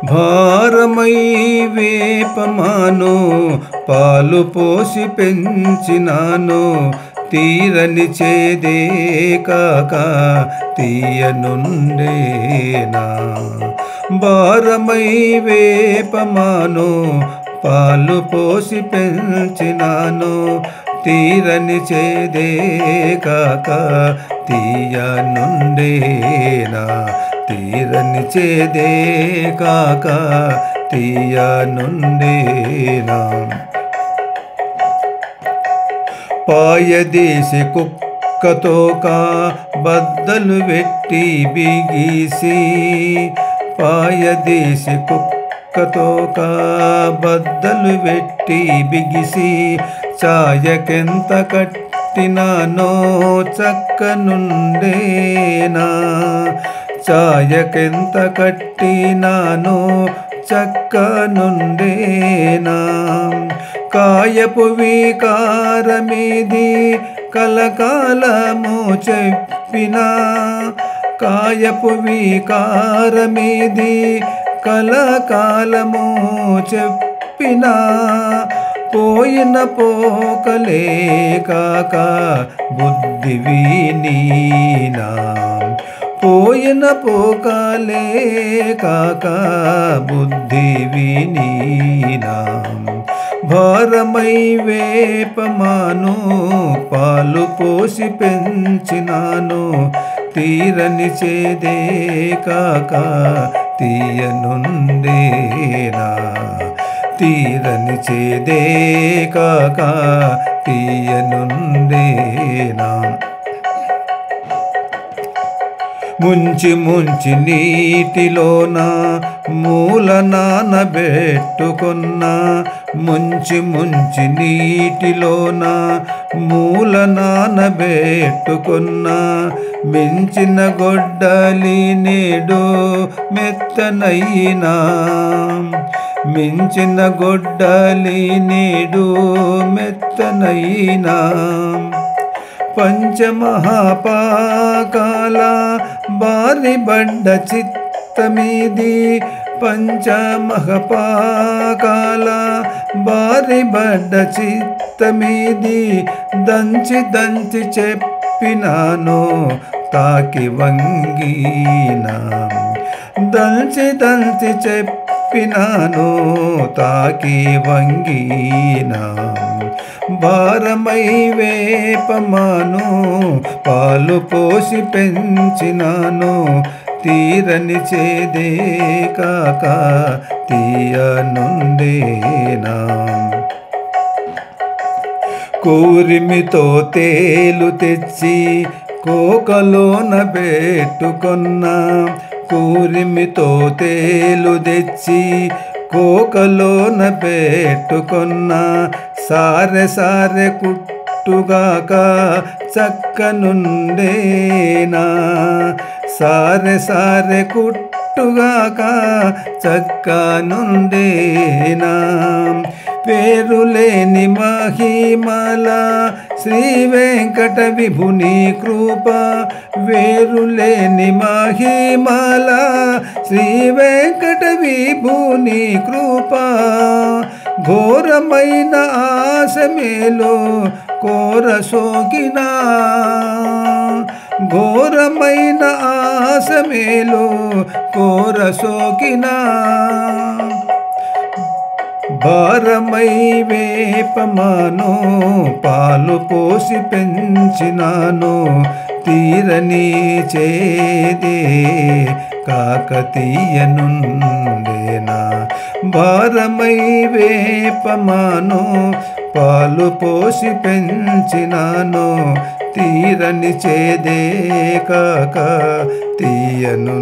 భారమై వేపమాను పాలు పోసి పెంచినాను తీరని చేదే కాక తీయనుండేనా భారమై వేపమాను పాలు పోసి పెంచినాను తీరని చేదే కాక తీయనుండేనా తీరని చేదే కాక తీయనుండేనా పాయదేశి కుక్కతోక బద్దలు వెట్టి బిగిసి పాయదేశి కుక్కతోక బద్దలు వెట్టి బిగిసి ఛాయకెంత కట్టినానో చక్కనుండేనా ఛాయకెంత కట్టినానో చక్కనుండేనా కాయపు వికారమిది కలకాలము చెప్పినా కాయపు వికారమిది కలకాలము చెప్పినా పోయిన పోకలే కాక బుద్ధి వినీనా పోయిన పోకలే కాక బుద్ధి వినీనా భారమై వేపమాను పాలు పోసి పెంచినాను తీరని చేదే కాక తీయనుండేనా తీరని చేదే కాక తీయనుండేనా ముంచి ముంచి నీటిలోన మూల నానబెట్టుకున్నా ముంచి ముంచి నీటిలోన మూల నానబెట్టుకున్నా మించిన గొడ్డలి నేడు మెత్తనైనా మించిన గొడ్డలి నేడు మెత్తనైనా పంచమహాపాకాల బారిబడ్డ చిత్తమిది పంచమహాపాకాల బారిబడ్డ చిత్తమిది దంచి దంచి చెప్పినాను తాకి వంగినా దంచి దంచి చెప్పినాను తాకి వంగినా భారమై వేపమాను పాలు పోసి పెంచినాను తీరని చేదే కాక తీయనుండేనా కూరిమితో తేలు తెచ్చి కోకలోన పెట్టుకున్నా కూరిమితో తేలు తెచ్చి కోకలోన పెట్టుకున్నా సారె సారె కుట్టుగాక చక్కనుండేనా సారె సారె కుట్టుగాక చక్కనుండేనా పేరులేని మహిమల శ్రీ వెంకట విభుని కృప వేరులేని మహిమల శ్రీ వెంకట విభుని కృప ఘోరమైన ఆశమేలో కోర సోకినా ఘోరమైన ఆశమేలో కోర సోకినా భారమై వేపమాను పాలు పోసి పెంచినాను తీరని చేదే కాకతీయనుండేనా భారమై వేపమాను పాలు పోసి పెంచినాను తీరని చేదే కాక తీయనుండేనా